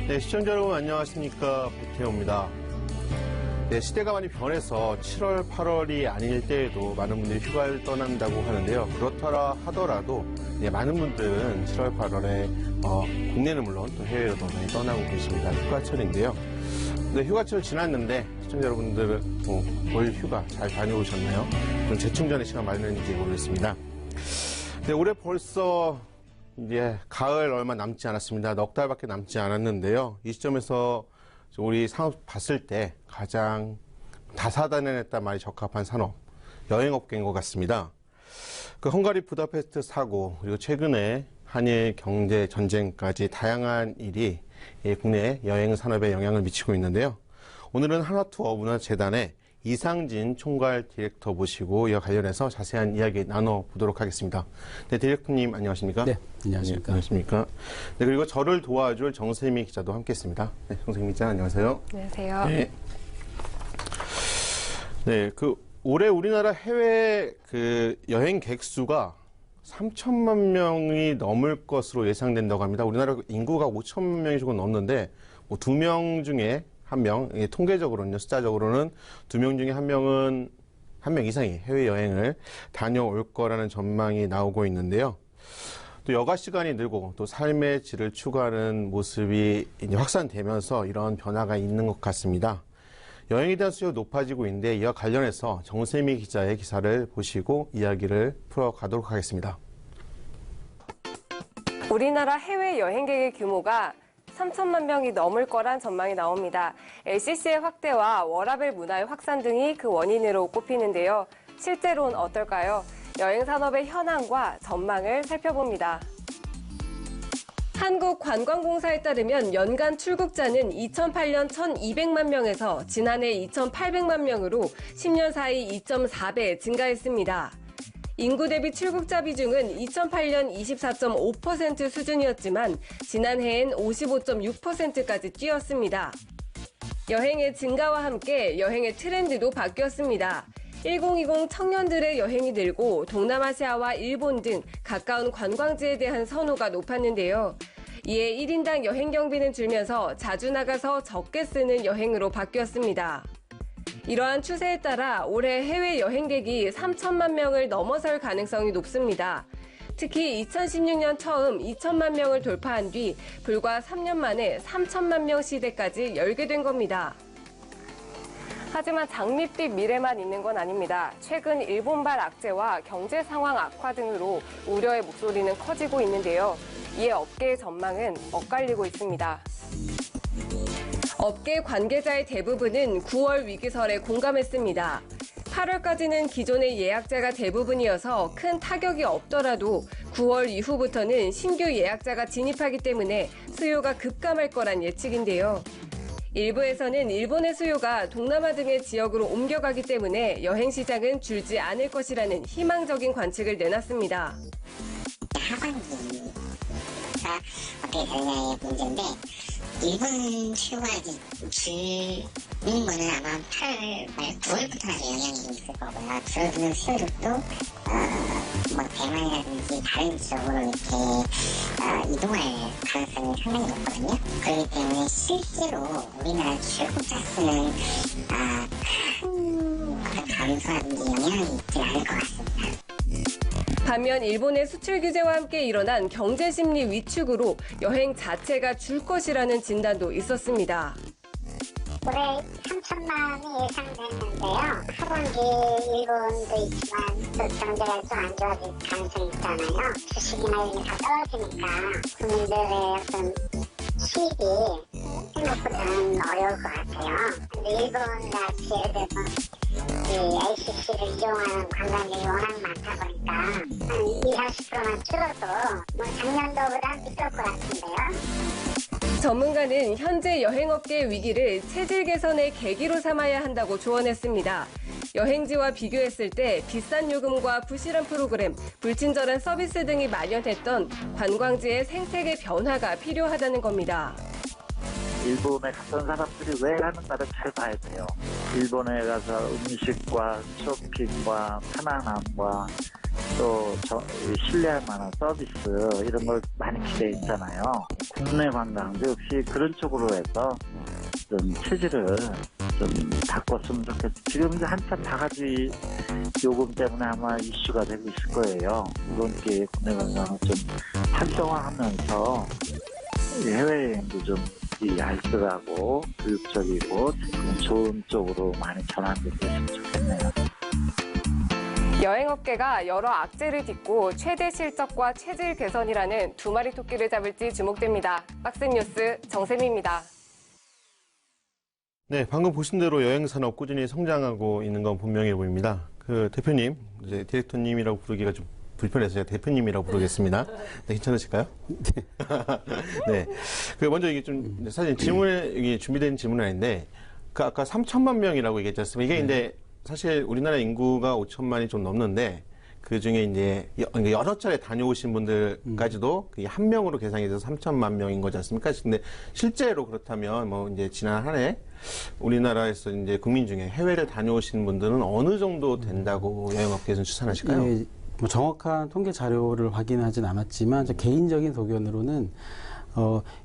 네, 시청자 여러분 안녕하십니까. 백태호입니다. 네, 시대가 많이 변해서 7월, 8월이 아닐 때에도 많은 분들이 휴가를 떠난다고 하는데요. 그렇더라 하더라도 많은 분들은 7월, 8월에 국내는 물론 또 해외로도 많이 떠나고 계십니다. 휴가철인데요. 네, 휴가철 지났는데 시청자 여러분들은 올 휴가 잘 다녀오셨나요? 좀 재충전의 시간 맞는지 모르겠습니다. 네, 올해 벌써 이제 가을 얼마 남지 않았습니다. 넉 달밖에 남지 않았는데요. 이 시점에서 우리 산업 봤을 때 가장 다사다난했단 말이 적합한 산업, 여행업계인 것 같습니다. 그 헝가리 부다페스트 사고, 그리고 최근에 한일 경제 전쟁까지 다양한 일이 국내 여행 산업에 영향을 미치고 있는데요. 오늘은 한화투어문화재단의 이상진 총괄 디렉터 모시고 이와 관련해서 자세한 이야기 나눠보도록 하겠습니다. 네, 디렉터님 안녕하십니까? 네, 안녕하십니까? 네, 안녕하십니까? 네, 그리고 저를 도와줄 정세미 기자도 함께했습니다. 네, 정세미 기자 안녕하세요. 안녕하세요. 네. 네, 올해 우리나라 해외 여행객 수가 3천만 명이 넘을 것으로 예상된다고 합니다. 우리나라 인구가 5천만 명이 조금 넘는데, 2명 중에 1명, 통계적으로는요, 숫자적으로는 2명 중에 1명 이상이 해외여행을 다녀올 거라는 전망이 나오고 있는데요. 또 여가 시간이 늘고 또 삶의 질을 추구하는 모습이 이제 확산되면서 이런 변화가 있는 것 같습니다. 여행에 대한 수요가 높아지고 있는데 이와 관련해서 정세미 기자의 기사를 보시고 이야기를 풀어가도록 하겠습니다. 우리나라 해외 여행객의 규모가 3천만 명이 넘을 거란 전망이 나옵니다. LCC의 확대와 워라밸 문화의 확산 등이 그 원인으로 꼽히는데요. 실제로는 어떨까요? 여행산업의 현황과 전망을 살펴봅니다. 한국관광공사에 따르면 연간 출국자는 2008년 1,200만 명에서 지난해 2,800만 명으로 10년 사이 2.4배 증가했습니다. 인구 대비 출국자 비중은 2008년 24.5% 수준이었지만 지난해엔 55.6%까지 뛰었습니다. 여행의 증가와 함께 여행의 트렌드도 바뀌었습니다. 1020 청년들의 여행이 늘고 동남아시아와 일본 등 가까운 관광지에 대한 선호가 높았는데요. 이에 1인당 여행 경비는 줄면서 자주 나가서 적게 쓰는 여행으로 바뀌었습니다. 이러한 추세에 따라 올해 해외 여행객이 3천만 명을 넘어설 가능성이 높습니다. 특히 2016년 처음 2천만 명을 돌파한 뒤 불과 3년 만에 3천만 명 시대까지 열게 된 겁니다. 하지만 장밋빛 미래만 있는 건 아닙니다. 최근 일본발 악재와 경제 상황 악화 등으로 우려의 목소리는 커지고 있는데요. 이에 업계의 전망은 엇갈리고 있습니다. 업계 관계자의 대부분은 9월 위기설에 공감했습니다. 8월까지는 기존의 예약자가 대부분이어서 큰 타격이 없더라도 9월 이후부터는 신규 예약자가 진입하기 때문에 수요가 급감할 거란 예측인데요. 일부에서는 일본의 수요가 동남아 등의 지역으로 옮겨가기 때문에 여행 시장은 줄지 않을 것이라는 희망적인 관측을 내놨습니다. 하반기가 어떻게 되느냐의 문제인데 일본 수요가 줄는 거는 아마 8월 말 9월부터 아주 영향이 좀 있을 거고요. 줄어드는 수요도 대만이라든지 다른 지역으로 이렇게 이동할 가능성이 상당히 높거든요. 그렇기 때문에 실제로 우리나라 출국자 수는 큰 감소라든지 영향이 있지 않을 것 같습니다. 반면 일본의 수출 규제와 함께 일어난 경제 심리 위축으로 여행 자체가 줄 것이라는 진단도 있었습니다. 올해 3천만이 예상됐는데요. 하반기 일본도 있지만 또 경제가 좀 안 좋아질 가능성이 있잖아요. 주식이나 이런 게 다 떨어지니까 국민들의 어떤 수입이 생각보다는 어려울 것 같아요. 근데 일본 같이 예를 들어서 LCC를 이용하는 관광객이 워낙 많다 보니까 한 20-30%만 줄어도 작년도보다 미칠 것 같은데요. 전문가는 현재 여행업계의 위기를 체질 개선의 계기로 삼아야 한다고 조언했습니다. 여행지와 비교했을 때 비싼 요금과 부실한 프로그램, 불친절한 서비스 등이 만연했던 관광지의 생태계 변화가 필요하다는 겁니다. 일본에 갔던 사람들이 왜 하는가를 잘 봐야 돼요. 일본에 가서 음식과 쇼핑과 편안함과 이 신뢰할 만한 서비스 이런 걸 많이 기대했잖아요. 국내 관광도 역시 그런 쪽으로 해서 좀 체질을 좀 바꿨으면 좋겠어요. 지금 이제 한참 바가지 요금 때문에 아마 이슈가 되고 있을 거예요. 이번 기회에 국내 관광을 좀 활성화하면서 해외여행도 좀 알뜰하고 교육적이고 좋은 쪽으로 많이 전환됐으면 좋겠네요. 여행업계가 여러 악재를 딛고 최대 실적과 체질 개선이라는 두 마리 토끼를 잡을지 주목됩니다. 박스뉴스 정샘입니다. 네, 방금 보신 대로 여행 산업 꾸준히 성장하고 있는 건 분명해 보입니다. 그 대표님, 이제 디렉터님이라고 부르기가 좀 불편해서 제가 대표님이라고 부르겠습니다. 네, 괜찮으실까요? 네. 그 먼저 이게 좀 사실 이게 준비된 질문은 아닌데, 그 아까 3천만 명이라고 얘기했지 않습니까? 이게 이제 사실 우리나라 인구가 5천만이 좀 넘는데, 그 중에 이제 여러 차례 다녀오신 분들까지도 그게 한 명으로 계산이 돼서 3천만 명인 거지 않습니까? 근데 실제로 그렇다면 뭐 이제 지난 한 해 우리나라에서 이제 국민 중에 해외를 다녀오신 분들은 어느 정도 된다고 여행업계에서는 추산하실까요? 네, 뭐 정확한 통계 자료를 확인하진 않았지만 개인적인 소견으로는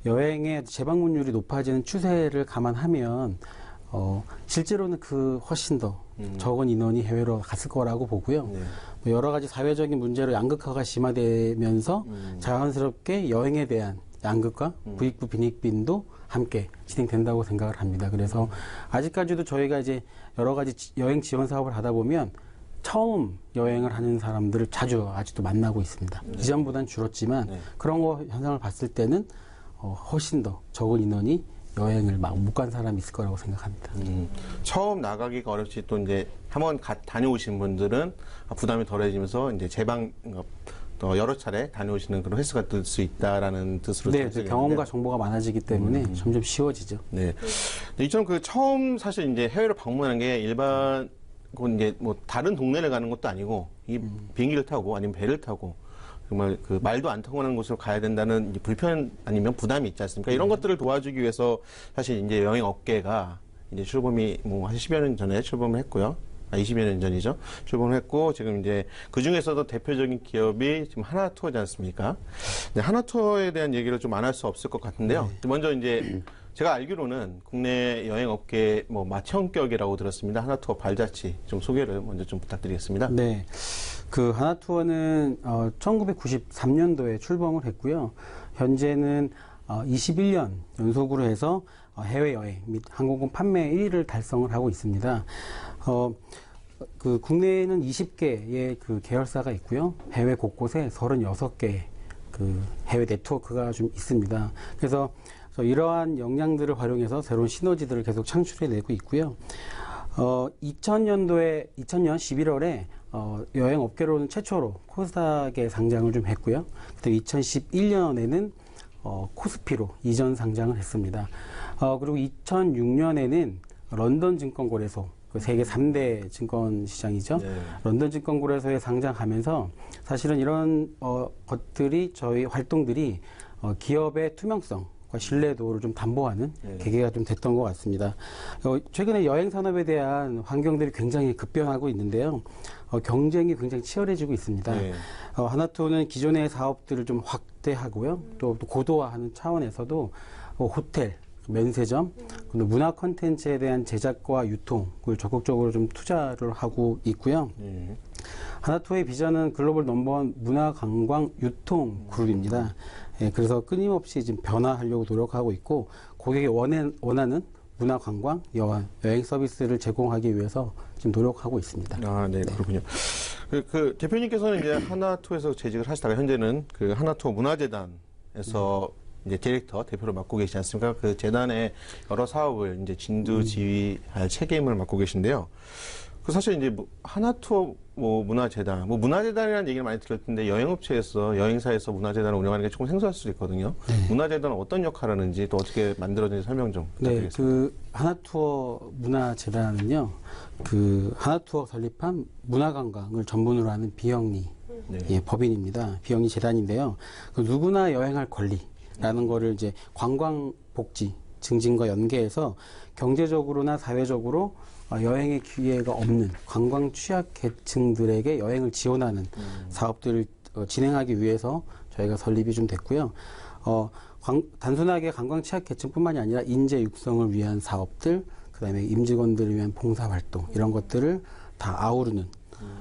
여행의 재방문율이 높아지는 추세를 감안하면 실제로는 그 훨씬 더 적은 인원이 해외로 갔을 거라고 보고요. 네. 뭐 여러 가지 사회적인 문제로 양극화가 심화되면서 자연스럽게 여행에 대한 양극화, 부익부 빈익빈도 함께 진행된다고 생각을 합니다. 그래서 아직까지도 저희가 이제 여러 가지 여행 지원 사업을 하다 보면 처음 여행을 하는 사람들을 자주 아직도 만나고 있습니다. 네. 이전보다는 줄었지만 네. 그런 거 현상을 봤을 때는 훨씬 더 적은 인원이 여행을 막 못 간 사람이 있을 거라고 생각합니다. 처음 나가기가 어렵지 또 이제 한번 다녀오신 분들은 부담이 덜해지면서 이제 또 여러 차례 다녀오시는 그런 횟수가 될 수 있다라는 뜻으로. 네, 경험과 정보가 많아지기 때문에 점점 쉬워지죠. 네. 근데 이처럼 그 처음 사실 이제 해외를 방문하는 게 일반 이제 뭐 다른 동네를 가는 것도 아니고 이 비행기를 타고 아니면 배를 타고 정말 그 말도 안 통하는 곳으로 가야 된다는 불편 아니면 부담이 있지 않습니까? 이런 것들을 도와주기 위해서 사실 이제 여행 업계가 이제 출범이 뭐 한 10여 년 전에 출범을 했고요. 20여 년 전이죠. 출범을 했고 지금 이제 그 중에서도 대표적인 기업이 지금 하나투어지 않습니까? 하나투어에 대한 얘기를 좀 안 할 수 없을 것 같은데요. 먼저 이제 제가 알기로는 국내 여행 업계 뭐 마천격이라고 들었습니다. 하나투어 발자취 좀 소개를 먼저 좀 부탁드리겠습니다. 네. 그 하나투어는 1993년도에 출범을 했고요. 현재는 21년 연속으로 해서 해외여행 및 항공권 판매 1위를 달성을 하고 있습니다. 그 국내에는 20개의 그 계열사가 있고요. 해외 곳곳에 36개의 그 해외 네트워크가 좀 있습니다. 그래서 이러한 역량들을 활용해서 새로운 시너지들을 계속 창출해내고 있고요. 2000년 11월에 여행 업계로는 최초로 코스닥에 상장을 좀 했고요. 그때 2011년에는 코스피로 이전 상장을 했습니다. 그리고 2006년에는 런던 증권거래소, 세계 3대 증권 시장이죠. 네. 런던 증권거래소에 상장하면서 사실은 이런 것들이 저희 활동들이 기업의 투명성과 신뢰도를 좀 담보하는 계기가 좀 됐던 것 같습니다. 최근에 여행 산업에 대한 환경들이 굉장히 급변하고 있는데요. 경쟁이 굉장히 치열해지고 있습니다. 네. 하나투어는 기존의 사업들을 좀 확대하고요. 또 고도화하는 차원에서도 호텔, 면세점, 문화 콘텐츠에 대한 제작과 유통을 적극적으로 좀 투자를 하고 있고요. 하나투어의 비전은 글로벌 넘버원 문화 관광 유통 그룹입니다. 예, 그래서 끊임없이 지금 변화하려고 노력하고 있고 고객이 원하는 문화 관광, 여행 서비스를 제공하기 위해서 지금 노력하고 있습니다. 아, 네, 그렇군요. 그 대표님께서는 이제 하나투어에서 재직을 하시다가 현재는 그 하나투어 문화재단에서 이제 디렉터 대표를 맡고 계시지 않습니까? 그 재단의 여러 사업을 이제 진두지휘할 책임을 맡고 계신데요. 그 사실 이제 하나투어 문화재단, 문화재단이라는 얘기를 많이 들을 텐데 여행업체에서 여행사에서 문화재단을 운영하는 게 조금 생소할 수도 있거든요. 네. 문화재단은 어떤 역할을 하는지 또 어떻게 만들어진지 설명 좀 부탁드리겠습니다. 네, 그 하나투어 문화재단은요, 그 하나투어 설립한 문화관광을 전문으로 하는 비영리 법인입니다. 비영리 재단인데요. 그 누구나 여행할 권리라는 거를 이제 관광복지 증진과 연계해서 경제적으로나 사회적으로 여행의 기회가 없는 관광 취약 계층들에게 여행을 지원하는 사업들을 진행하기 위해서 저희가 설립이 좀 됐고요. 단순하게 관광 취약 계층뿐만이 아니라 인재 육성을 위한 사업들, 그다음에 임직원들을 위한 봉사활동 이런 것들을 다 아우르는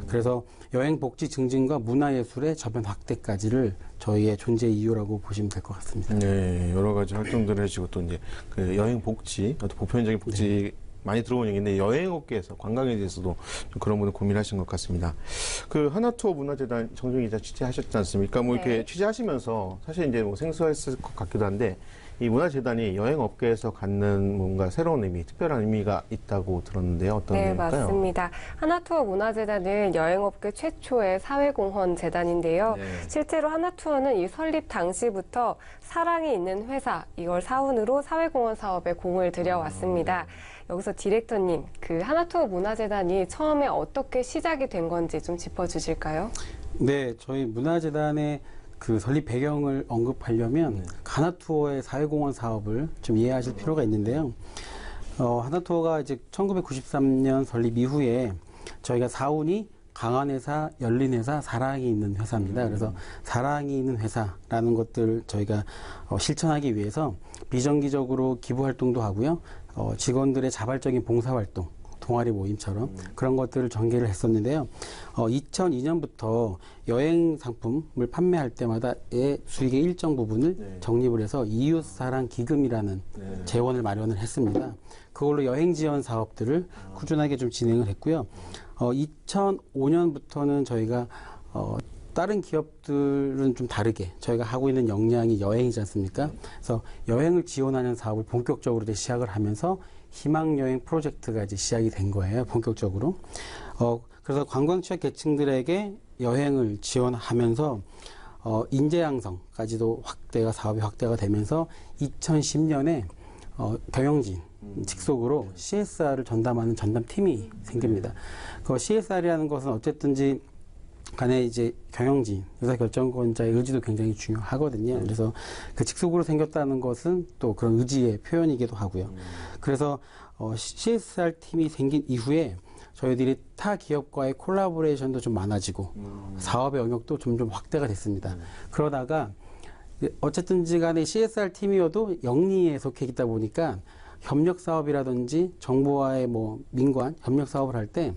그래서 여행 복지 증진과 문화예술의 저변 확대까지를 저희의 존재 이유라고 보시면 될 것 같습니다. 네, 여러 가지 활동들을 해주고 또 이제 그 여행 복지, 어떤 보편적인 복지 많이 들어온 얘기인데 여행업계에서 관광에 대해서도 좀 그런 부분 고민하신 것 같습니다. 그 하나투어 문화재단 정준 기자 취재하셨지 않습니까? 뭐 이렇게 네. 취재하시면서 사실 이제 뭐 생소했을 것 같기도 한데 이 문화재단이 여행업계에서 갖는 뭔가 새로운 의미, 특별한 의미가 있다고 들었는데요. 어떤 네, 의미일까요? 맞습니다. 하나투어 문화재단은 여행업계 최초의 사회공헌 재단인데요. 네. 실제로 하나투어는 이 설립 당시부터 사랑이 있는 회사, 이걸 사운으로 사회공헌 사업에 공을 들여왔습니다. 여기서 디렉터님, 그 하나투어 문화재단이 처음에 어떻게 시작이 된 건지 좀 짚어주실까요? 네, 저희 문화재단의 그 설립 배경을 언급하려면 하나투어의 사회공헌 사업을 좀 이해하실 필요가 있는데요. 하나투어가 이제 1993년 설립 이후에 저희가 사운이 강한회사, 열린회사, 사랑이 있는 회사입니다. 그래서 사랑이 있는 회사라는 것들을 저희가 실천하기 위해서 비정기적으로 기부활동도 하고요. 직원들의 자발적인 봉사활동, 동아리 모임처럼 그런 것들을 전개를 했었는데요. 2002년부터 여행 상품을 판매할 때마다의 수익의 일정 부분을 적립을 해서 이웃사랑 기금이라는 재원을 마련을 했습니다. 그걸로 여행 지원 사업들을 꾸준하게 좀 진행을 했고요. 2005년부터는 저희가 다른 기업들은 좀 다르게 저희가 하고 있는 역량이 여행이지 않습니까? 그래서 여행을 지원하는 사업을 본격적으로 이제 시작을 하면서 희망여행 프로젝트가 이제 시작이 된 거예요, 본격적으로. 그래서 관광 취약 계층들에게 여행을 지원하면서 인재 양성까지도 사업이 확대가 되면서 2010년에 경영진 직속으로 CSR을 전담하는 전담팀이 생깁니다. 그 CSR이라는 것은 어쨌든지 간에 이제 경영진, 의사결정권자의 의지도 굉장히 중요하거든요. 그래서 그 직속으로 생겼다는 것은 또 그런 의지의 표현이기도 하고요. 그래서 CSR 팀이 생긴 이후에 저희들이 타 기업과의 콜라보레이션도 좀 많아지고 사업의 영역도 점점 확대가 됐습니다. 그러다가 어쨌든지 간에 CSR 팀이어도 영리에 속해 있다 보니까 협력 사업이라든지 정부와의 뭐 민관 협력 사업을 할 때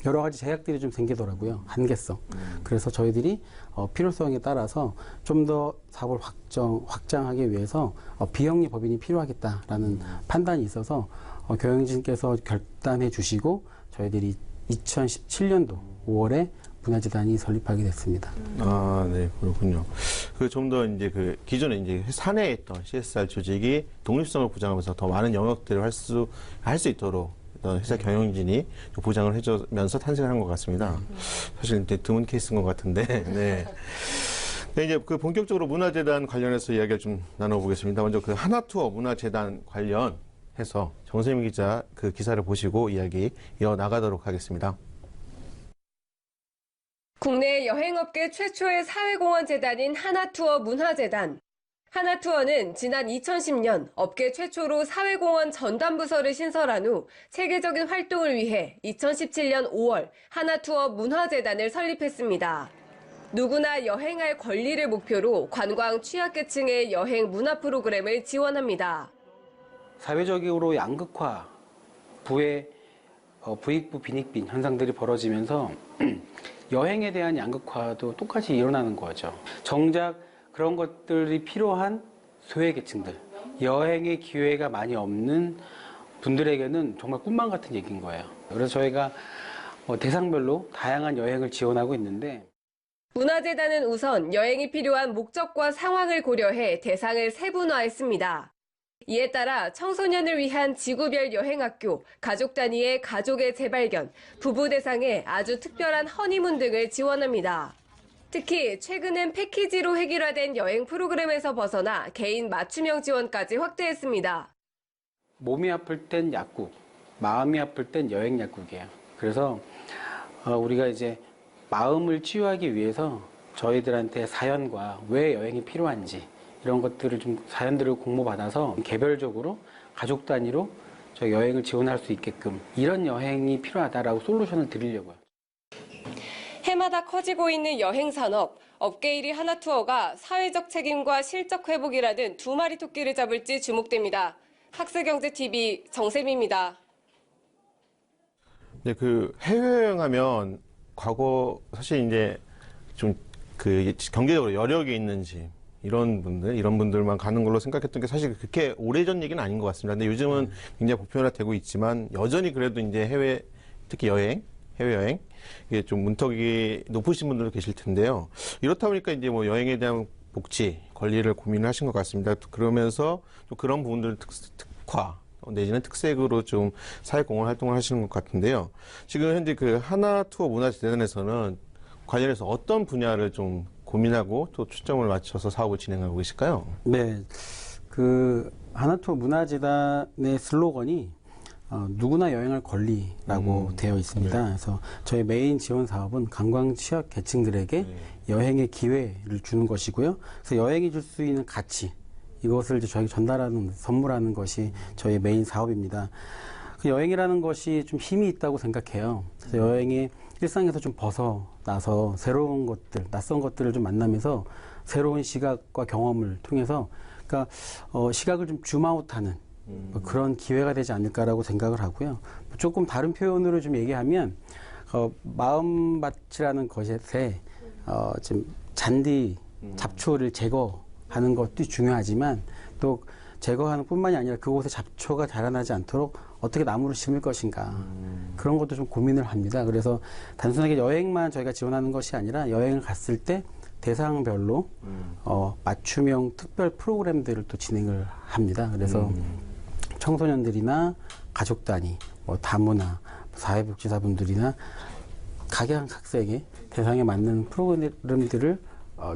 여러 가지 제약들이 좀 생기더라고요. 한계성. 그래서 저희들이 필요성에 따라서 좀 더 사업을 확장하기 위해서 비영리 법인이 필요하겠다라는 판단이 있어서 경영진께서 결단해 주시고 저희들이 2017년도 5월에 문화재단이 설립하게 됐습니다. 아, 네, 그렇군요. 그 좀 더 이제 그 기존에 이제 사내에 있던 CSR 조직이 독립성을 보장하면서 더 많은 영역들을 할 수 있도록 회사 경영진이 보장을 해주면서 탄생한 것 같습니다. 사실 이제 드문 케이스인 것 같은데, 네. 네, 이제 그 본격적으로 문화재단 관련해서 이야기를 좀 나눠보겠습니다. 먼저 그 하나투어 문화재단 관련해서 정세민 기자 그 기사를 보시고 이야기 이어나가도록 하겠습니다. 국내 여행업계 최초의 사회공헌 재단인 하나투어 문화재단. 하나투어는 지난 2010년 업계 최초로 사회공헌 전담부서를 신설한 후 체계적인 활동을 위해 2017년 5월 하나투어 문화재단을 설립했습니다. 누구나 여행할 권리를 목표로 관광 취약계층의 여행 문화 프로그램을 지원합니다. 사회적으로 양극화, 부익부 빈익빈 현상들이 벌어지면서 여행에 대한 양극화도 똑같이 일어나는 거죠. 정작 그런 것들이 필요한 소외계층들, 여행의 기회가 많이 없는 분들에게는 정말 꿈만 같은 얘기인 거예요. 그래서 저희가 대상별로 다양한 여행을 지원하고 있는데 문화재단은 우선 여행이 필요한 목적과 상황을 고려해 대상을 세분화했습니다. 이에 따라 청소년을 위한 지구별 여행학교, 가족 단위의 가족의 재발견, 부부 대상의 아주 특별한 허니문 등을 지원합니다. 특히 최근엔 패키지로 획일화된 여행 프로그램에서 벗어나 개인 맞춤형 지원까지 확대했습니다. 몸이 아플 땐 약국, 마음이 아플 땐 여행 약국이에요. 그래서 우리가 이제 마음을 치유하기 위해서 저희들한테 사연과 왜 여행이 필요한지 이런 것들을 좀 사연들을 공모받아서 개별적으로 가족 단위로 저희 여행을 지원할 수 있게끔 이런 여행이 필요하다라고 솔루션을 드리려고요. 해마다 커지고 있는 여행 산업, 업계 1위 하나투어가 사회적 책임과 실적 회복이라는 두 마리 토끼를 잡을지 주목됩니다. 학스경제TV 정세미입니다. 네, 그 해외여행하면 과거 사실 이제 좀 그 경제적으로 여력이 있는지 이런 분들만 가는 걸로 생각했던 게 사실 그렇게 오래전 얘기는 아닌 것 같습니다. 근데 요즘은 굉장히 보편화되고 있지만 여전히 그래도 이제 특히 해외여행 이게 좀 문턱이 높으신 분들도 계실 텐데요. 이렇다 보니까 이제 뭐 여행에 대한 복지, 권리를 고민을 하신 것 같습니다. 그러면서 또 그런 부분들 특화 내지는 특색으로 좀 사회공헌 활동을 하시는 것 같은데요. 지금 현재 그 하나투어 문화재단에서는 관련해서 어떤 분야를 좀 고민하고 또 초점을 맞춰서 사업을 진행하고 계실까요? 네, 그 하나투어 문화재단의 슬로건이 누구나 여행할 권리라고 되어 있습니다. 네. 그래서 저희 메인 지원 사업은 관광 취약 계층들에게 여행의 기회를 주는 것이고요. 그래서 여행이 줄 수 있는 가치, 이것을 이제 저희가 전달하는, 선물하는 것이 저희 메인 사업입니다. 그 여행이라는 것이 좀 힘이 있다고 생각해요. 그래서 여행이 일상에서 좀 벗어나서 새로운 것들, 낯선 것들을 좀 만나면서 새로운 시각과 경험을 통해서 그러니까 시각을 좀 줌아웃하는 뭐 그런 기회가 되지 않을까라고 생각을 하고요. 조금 다른 표현으로 좀 얘기하면 마음밭이라는 것에 좀 잔디 잡초를 제거하는 것도 중요하지만 또 제거하는 뿐만이 아니라 그곳에 잡초가 자라나지 않도록 어떻게 나무를 심을 것인가 그런 것도 좀 고민을 합니다. 그래서 단순하게 여행만 저희가 지원하는 것이 아니라 여행을 갔을 때 대상별로 맞춤형 특별 프로그램들을 또 진행을 합니다. 그래서 청소년들이나 가족 단위, 뭐 다문화, 사회복지사분들이나 각양각색의 대상에 맞는 프로그램들을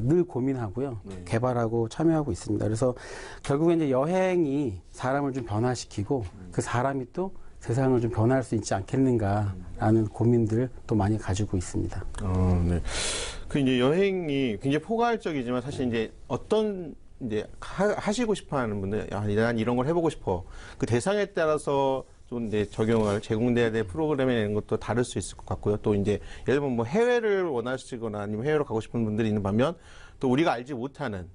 늘 고민하고요. 개발하고 참여하고 있습니다. 그래서 결국에 이제 여행이 사람을 좀 변화시키고 그 사람이 또 세상을 좀 변화할 수 있지 않겠는가라는 고민들 또 많이 가지고 있습니다. 네. 그 이제 여행이 굉장히 포괄적이지만 사실 이제 어떤 이제 하시고 싶어 하는 분들, 난 이런 걸 해보고 싶어. 그 대상에 따라서 좀 이제 제공돼야 될 프로그램에 있는 것도 다를 수 있을 것 같고요. 또 이제 예를 들면 뭐 해외를 원하시거나 아니면 해외로 가고 싶은 분들이 있는 반면 또 우리가 알지 못하는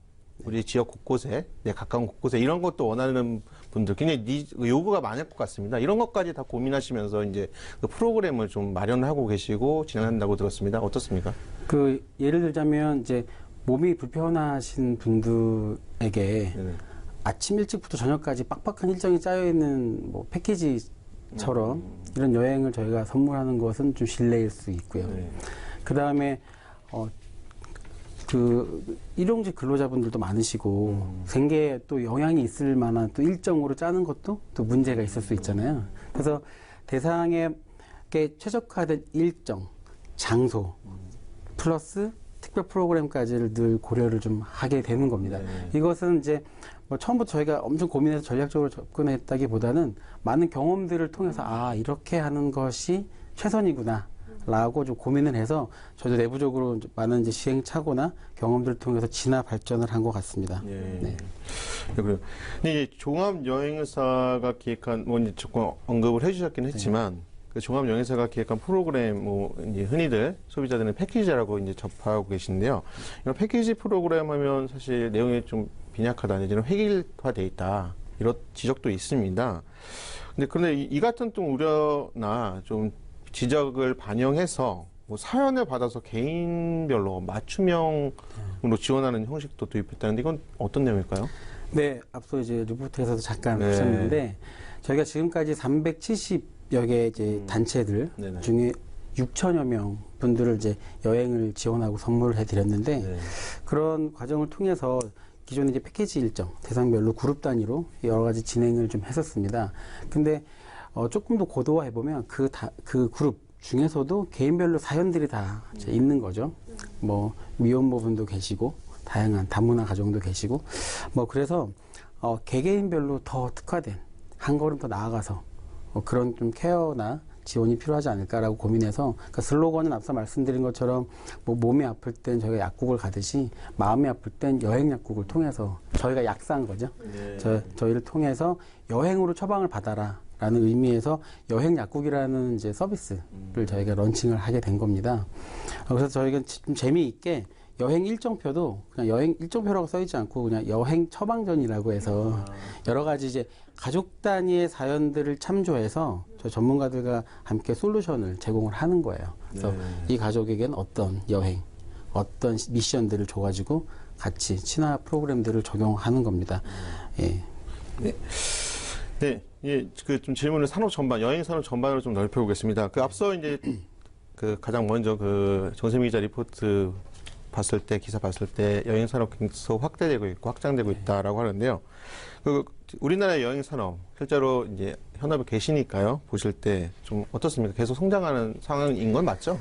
우리 지역 곳곳에, 가까운 곳곳에 이런 것도 원하는 분들 굉장히 요구가 많을 것 같습니다. 이런 것까지 다 고민하시면서 이제 그 프로그램을 좀 마련하고 계시고 진행한다고 들었습니다. 어떻습니까? 그 예를 들자면 이제 몸이 불편하신 분들에게 아침 일찍부터 저녁까지 빡빡한 일정이 짜여 있는 뭐 패키지처럼 이런 여행을 저희가 선물하는 것은 좀 실례일 수 있고요. 그 다음에 그 일용직 근로자분들도 많으시고 생계에 또 영향이 있을 만한 또 일정으로 짜는 것도 또 문제가 있을 수 있잖아요. 그래서 대상에 최적화된 일정, 장소 플러스 특별 프로그램까지를 늘 고려를 좀 하게 되는 겁니다. 이것은 이제 뭐 처음부터 저희가 엄청 고민해서 전략적으로 접근했다기보다는 많은 경험들을 통해서 이렇게 하는 것이 최선이구나 라고 좀 고민을 해서 저희도 내부적으로 많은 이제 시행착오나 경험들을 통해서 진화 발전을 한 것 같습니다. 네. 그래요. 근데 이제 종합여행사가 기획한 뭐 이제 조금 언급을 해주셨긴 했지만 그 종합여행사가 기획한 프로그램 뭐 이제 흔히들 소비자들은 패키지라고 이제 접하고 계신데요. 이런 패키지 프로그램 하면 사실 내용이 좀 빈약하다 내지는 획일화돼 있다 이런 지적도 있습니다. 그런데 이 같은 좀 우려나 좀 지적을 반영해서 뭐 사연을 받아서 개인별로 맞춤형으로 지원하는 형식도 도입했다는데 이건 어떤 내용일까요? 네, 앞서 이제 리포트에서도 잠깐 보셨는데 저희가 지금까지 370여 개 이제 단체들 중에 6천여 명 분들을 이제 여행을 지원하고 선물을 해드렸는데 그런 과정을 통해서 기존에 이제 패키지 일정 대상별로 그룹 단위로 여러 가지 진행을 좀 했었습니다. 근데 조금 더 고도화해보면 그 그룹 중에서도 개인별로 사연들이 다 있는 거죠. 뭐 미혼모분도 계시고 다양한 다문화 가정도 계시고 뭐 그래서 개개인별로 더 특화된 한 걸음 더 나아가서 그런 좀 케어나 지원이 필요하지 않을까라고 고민해서 그러니까 슬로건은 앞서 말씀드린 것처럼 뭐 몸이 아플 땐 저희가 약국을 가듯이 마음이 아플 땐 여행 약국을 통해서 저희가 약사한 거죠. 저희를 통해서 여행으로 처방을 받아라 라는 의미에서 여행 약국이라는 이제 서비스를 저희가 런칭을 하게 된 겁니다. 그래서 저희가 좀 재미있게 여행 일정표도 그냥 여행 일정표라고 써있지 않고 그냥 여행 처방전이라고 해서 여러 가지 이제 가족 단위의 사연들을 참조해서 저희 전문가들과 함께 솔루션을 제공을 하는 거예요. 그래서 네. 이 가족에겐 어떤 여행, 어떤 미션들을 줘가지고 같이 친화 프로그램들을 적용하는 겁니다. 예. 네, 예, 그 좀 질문을 산업 전반, 여행 산업 전반으로 좀 넓혀보겠습니다. 그 앞서 이제 그 가장 먼저 그 정세미 기자 리포트 봤을 때, 기사 봤을 때 여행 산업 계속 확대되고 있고 확장되고 있다라고 하는데요. 그 우리나라의 여행 산업 실제로 이제 현업에 계시니까요. 보실 때 좀 어떻습니까? 계속 성장하는 상황인 건 맞죠?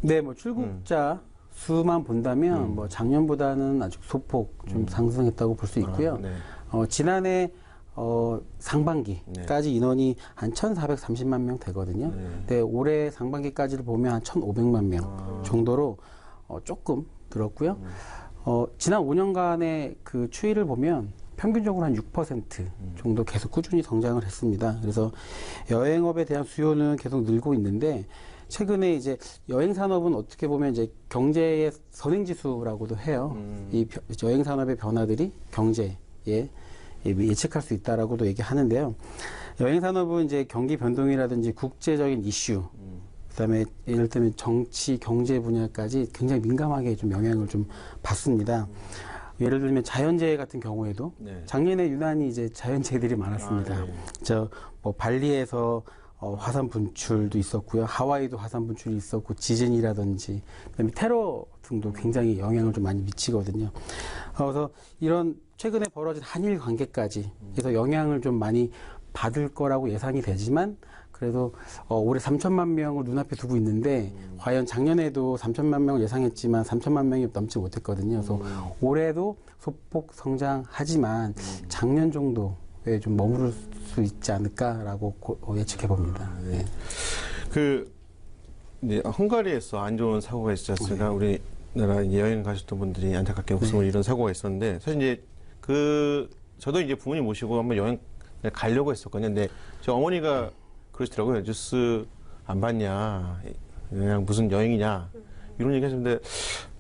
네, 뭐 출국자 수만 본다면 뭐 작년보다는 아주 소폭 좀 상승했다고 볼 수 있고요. 네. 지난해 상반기까지 인원이 한 1,430만 명 되거든요. 근데 올해 상반기까지를 보면 한 1,500만 명 정도로 조금 늘었고요. 지난 5년간의 그 추이를 보면 평균적으로 한 6% 정도 계속 꾸준히 성장을 했습니다. 그래서 여행업에 대한 수요는 계속 늘고 있는데 최근에 이제 여행 산업은 어떻게 보면 이제 경제의 선행지수라고도 해요. 이 여행 산업의 변화들이 경제에 예측할 수 있다라고도 얘기하는데요. 여행 산업은 이제 경기 변동이라든지 국제적인 이슈, 그다음에 예를 들면 정치, 경제 분야까지 굉장히 민감하게 좀 영향을 좀 받습니다. 예를 들면 자연재해 같은 경우에도 네. 작년에 유난히 이제 자연재해들이 많았습니다. 뭐 발리에서 화산 분출도 있었고요. 하와이도 화산 분출이 있었고 지진이라든지 그다음에 테러 등도 굉장히 영향을 좀 많이 미치거든요. 그래서 이런 최근에 벌어진 한일 관계까지 해서 영향을 좀 많이 받을 거라고 예상이 되지만 그래도 올해 3천만 명을 눈앞에 두고 있는데 과연 작년에도 3천만 명을 예상했지만 3천만 명이 넘지 못했거든요. 그래서 올해도 소폭 성장하지만 작년 정도에 좀 머무를 수 있지 않을까라고 예측해 봅니다. 네. 이제 헝가리에서 안 좋은 사고가 있지 않습니까? 우리나라 여행 가셨던 분들이 안타깝게 목숨을 잃은 사고가 있었는데 사실 이제 저도 이제 부모님 모시고 한번 여행 가려고 했었거든요. 근데 저 어머니가 그러시더라고요. 뉴스 안 봤냐? 그냥 무슨 여행이냐? 이런 얘기 하셨는데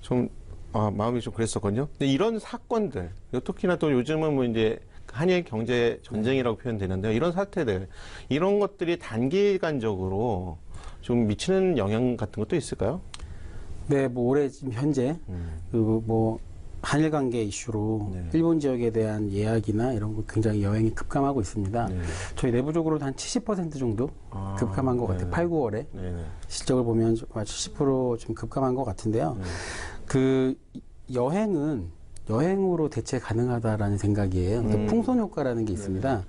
좀 마음이 좀 그랬었거든요. 근데 이런 사건들, 특히나 또 요즘은 뭐 이제 한일 경제 전쟁이라고 표현되는데요. 이런 사태들, 이런 것들이 단기간적으로 좀 미치는 영향 같은 것도 있을까요? 네, 뭐 올해 지금 현재 뭐 한일 관계 이슈로 네. 일본 지역에 대한 예약이나 이런 거 굉장히 여행이 급감하고 있습니다. 네. 저희 내부적으로도 한 70% 정도 급감한 것 같아요. 8, 9월에 실적을 보면 70% 좀 급감한 것 같은데요. 그 여행은 여행으로 대체 가능하다라는 생각이에요. 그래서 풍선 효과라는 게 있습니다.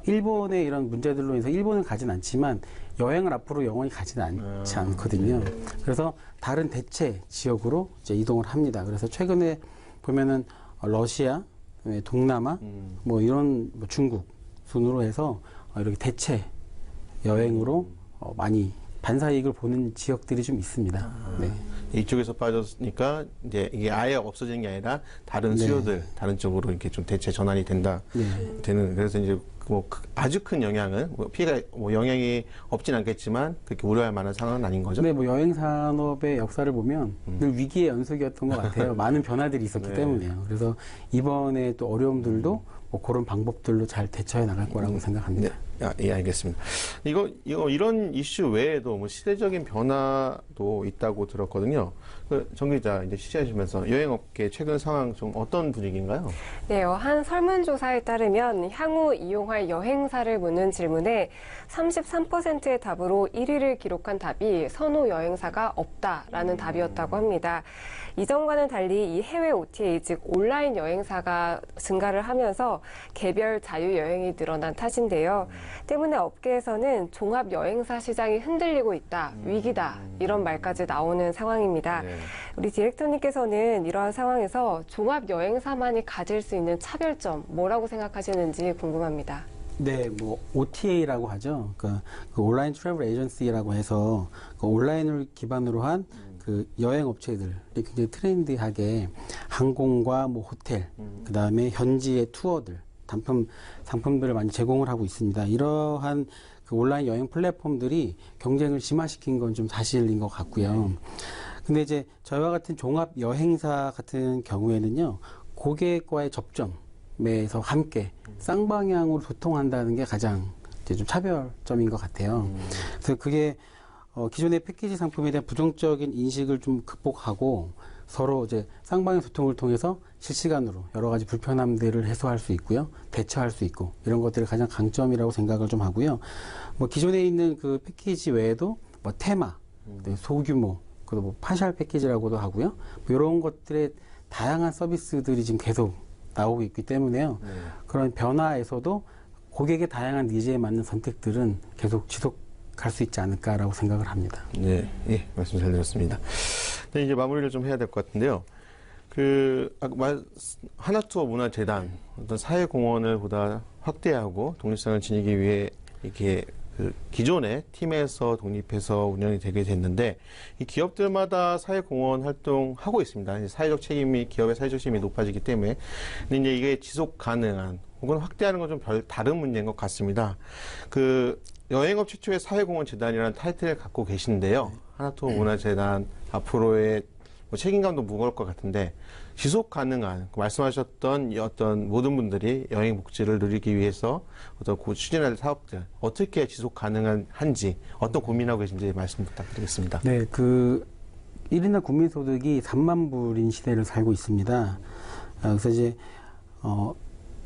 일본의 이런 문제들로 인해서 일본을 가진 않지만 여행을 앞으로 영원히 가진 않지 않거든요. 그래서 다른 대체 지역으로 이제 이동을 합니다. 그래서 최근에 보면은 러시아, 동남아, 뭐 이런 뭐 중국 순으로 해서 이렇게 대체 여행으로 많이 반사이익을 보는 지역들이 좀 있습니다. 네. 이쪽에서 빠졌으니까 이제 이게 아예 없어지는 게 아니라 다른 수요들, 다른 쪽으로 이렇게 좀 대체 전환이 되는 그래서 이제 뭐 아주 큰 영향은 뭐 피해가 뭐 영향이 없진 않겠지만 그렇게 우려할 만한 상황은 아닌 거죠. 네, 뭐 여행 산업의 역사를 보면 늘 위기의 연속이었던 것 같아요. 많은 변화들이 있었기 때문에요. 그래서 이번에 또 어려움들도 뭐 그런 방법들로 잘 대처해 나갈 거라고 생각합니다. 예, 알겠습니다. 이런 이슈 외에도 뭐 시대적인 변화도 있다고 들었거든요. 정 기자, 이제 취재하시면서 여행업계 최근 상황 좀 어떤 분위기인가요? 네, 한 설문조사에 따르면 향후 이용할 여행사를 묻는 질문에 33%의 답으로 1위를 기록한 답이 선호 여행사가 없다라는 답이었다고 합니다. 이전과는 달리 이 해외 OTA, 즉 온라인 여행사가 증가를 하면서 개별 자유여행이 늘어난 탓인데요. 때문에 업계에서는 종합 여행사 시장이 흔들리고 있다, 위기다 이런 말까지 나오는 상황입니다. 우리 디렉터님께서는 이러한 상황에서 종합 여행사만이 가질 수 있는 차별점 뭐라고 생각하시는지 궁금합니다. 네, 뭐 OTA라고 하죠. 그 온라인 트래블 에이전시라고 해서 그 온라인을 기반으로 한 그 여행 업체들이 굉장히 트렌디하게 항공과 뭐 호텔, 그다음에 현지의 투어들 상품들을 많이 제공을 하고 있습니다. 이러한 그 온라인 여행 플랫폼들이 경쟁을 심화시킨 건 좀 사실인 것 같고요. 근데 이제 저희와 같은 종합 여행사 같은 경우에는요, 고객과의 접점에서 함께 쌍방향으로 소통한다는 게 가장 이제 좀 차별점인 것 같아요. 그래서 그게 기존의 패키지 상품에 대한 부정적인 인식을 좀 극복하고 서로 이제 쌍방향 소통을 통해서 실시간으로 여러 가지 불편함들을 해소할 수 있고요, 대처할 수 있고 이런 것들이 가장 강점이라고 생각을 좀 하고요. 뭐 기존에 있는 그 패키지 외에도 뭐 테마, 소규모, 그리고 뭐 파셜 패키지라고도 하고요. 뭐 이런 것들의 다양한 서비스들이 지금 계속 나오고 있기 때문에요. 그런 변화에서도 고객의 다양한 니즈에 맞는 선택들은 계속 지속할 수 있지 않을까라고 생각을 합니다. 네, 예, 말씀 잘 들었습니다. 네, 이제 마무리를 좀 해야 될 것 같은데요. 하나투어 문화재단 어떤 사회공헌을 보다 확대하고 독립성을 지니기 위해 이렇게 기존의 팀에서 독립해서 운영이 되게 됐는데, 이 기업들마다 사회공헌 활동하고 있습니다. 사회적 책임이, 기업의 사회적 책임이 높아지기 때문에. 근데 이제 이게 지속 가능한 혹은 확대하는 건 좀 다른 문제인 것 같습니다. 여행업 최초의 사회공헌 재단이라는 타이틀을 갖고 계신데요. 하나투어 문화재단 앞으로의 책임감도 무거울 것 같은데, 지속 가능한, 말씀하셨던 어떤 모든 분들이 여행 복지를 누리기 위해서 어떤 추진할 사업들, 어떻게 지속 가능한지, 어떤 고민하고 계신지 말씀 부탁드리겠습니다. 네, 1인당 국민소득이 3만 불인 시대를 살고 있습니다. 그래서 이제,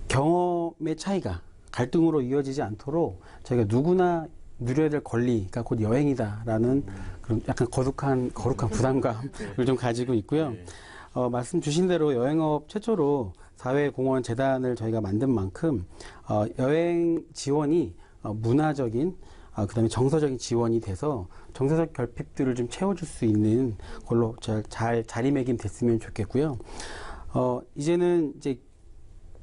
경험의 차이가 갈등으로 이어지지 않도록 저희가 누구나 누려야 될 권리가 곧 여행이다라는 그런 약간 거룩한 부담감을 좀 가지고 있고요. 말씀 주신 대로 여행업 최초로 사회공헌재단을 저희가 만든 만큼 여행 지원이 문화적인 그다음에 정서적인 지원이 돼서 정서적 결핍들을 좀 채워줄 수 있는 걸로 잘 자리매김됐으면 좋겠고요. 이제는 이제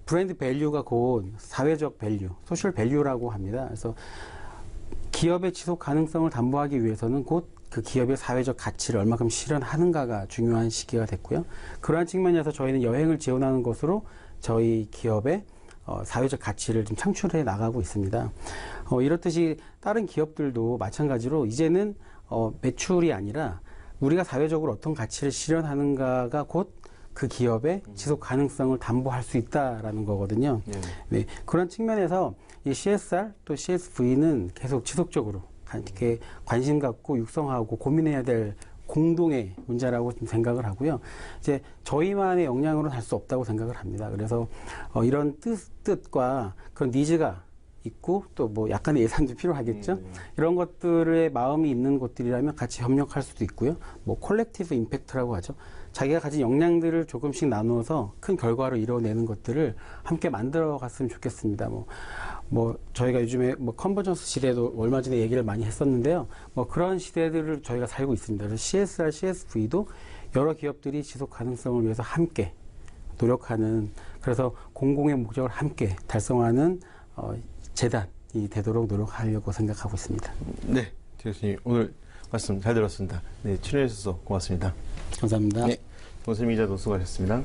브랜드 밸류가 곧 사회적 밸류, 소셜 밸류라고 합니다. 그래서 기업의 지속 가능성을 담보하기 위해서는 곧 그 기업의 사회적 가치를 얼마큼 실현하는가가 중요한 시기가 됐고요. 그러한 측면에서 저희는 여행을 지원하는 것으로 저희 기업의 사회적 가치를 좀 창출해 나가고 있습니다. 이렇듯이 다른 기업들도 마찬가지로 이제는 매출이 아니라 우리가 사회적으로 어떤 가치를 실현하는가가 곧 그 기업의 지속 가능성을 담보할 수 있다라는 거거든요. 네, 그런 측면에서 이 CSR 또 CSV는 계속 지속적으로 이렇게 관심 갖고 육성하고 고민해야 될 공동의 문제라고 좀 생각을 하고요. 이제 저희만의 역량으로는 할 수 없다고 생각을 합니다. 그래서 이런 뜻과 그런 니즈가 있고 또 뭐 약간의 예산도 필요하겠죠. 이런 것들의 마음이 있는 곳들이라면 같이 협력할 수도 있고요. 뭐 콜렉티브 임팩트라고 하죠. 자기가 가진 역량들을 조금씩 나누어서 큰 결과를 이뤄내는 것들을 함께 만들어 갔으면 좋겠습니다. 뭐 저희가 요즘에 뭐 컨버전스 시대도 얼마 전에 얘기를 많이 했었는데요. 뭐 그런 시대들을 저희가 살고 있습니다. 그래서 CSR, CSV도 여러 기업들이 지속 가능성을 위해서 함께 노력하는, 그래서 공공의 목적을 함께 달성하는 재단이 되도록 노력하려고 생각하고 있습니다. 네, 교수님 오늘 말씀 잘 들었습니다. 네, 출연해 주셔서 고맙습니다. 감사합니다. 네, 동수미 기자도 수고하셨습니다.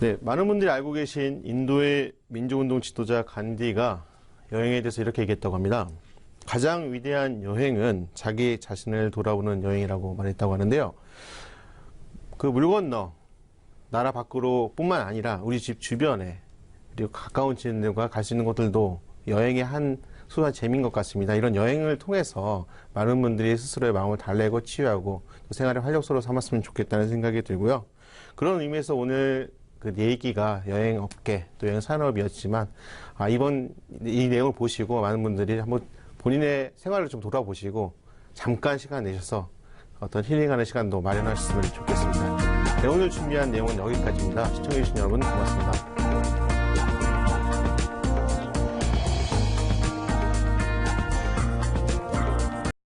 네, 많은 분들이 알고 계신 인도의 민족운동 지도자 간디가 여행에 대해서 이렇게 얘기했다고 합니다. 가장 위대한 여행은 자기 자신을 돌아보는 여행이라고 말했다고 하는데요. 물 건너 나라 밖으로 뿐만 아니라 우리 집 주변에 그리고 가까운 지인들과 갈 수 있는 곳들도 여행의 한 소소한 재미인 것 같습니다. 이런 여행을 통해서 많은 분들이 스스로의 마음을 달래고 치유하고 또 생활의 활력소로 삼았으면 좋겠다는 생각이 들고요. 그런 의미에서 오늘 얘기가 여행업계 또 여행 산업이었지만 이번 이 내용을 보시고 많은 분들이 한번 본인의 생활을 좀 돌아보시고 잠깐 시간 내셔서 어떤 힐링하는 시간도 마련하셨으면 좋겠습니다. 네, 오늘 준비한 내용은 여기까지입니다. 시청해주신 여러분 고맙습니다.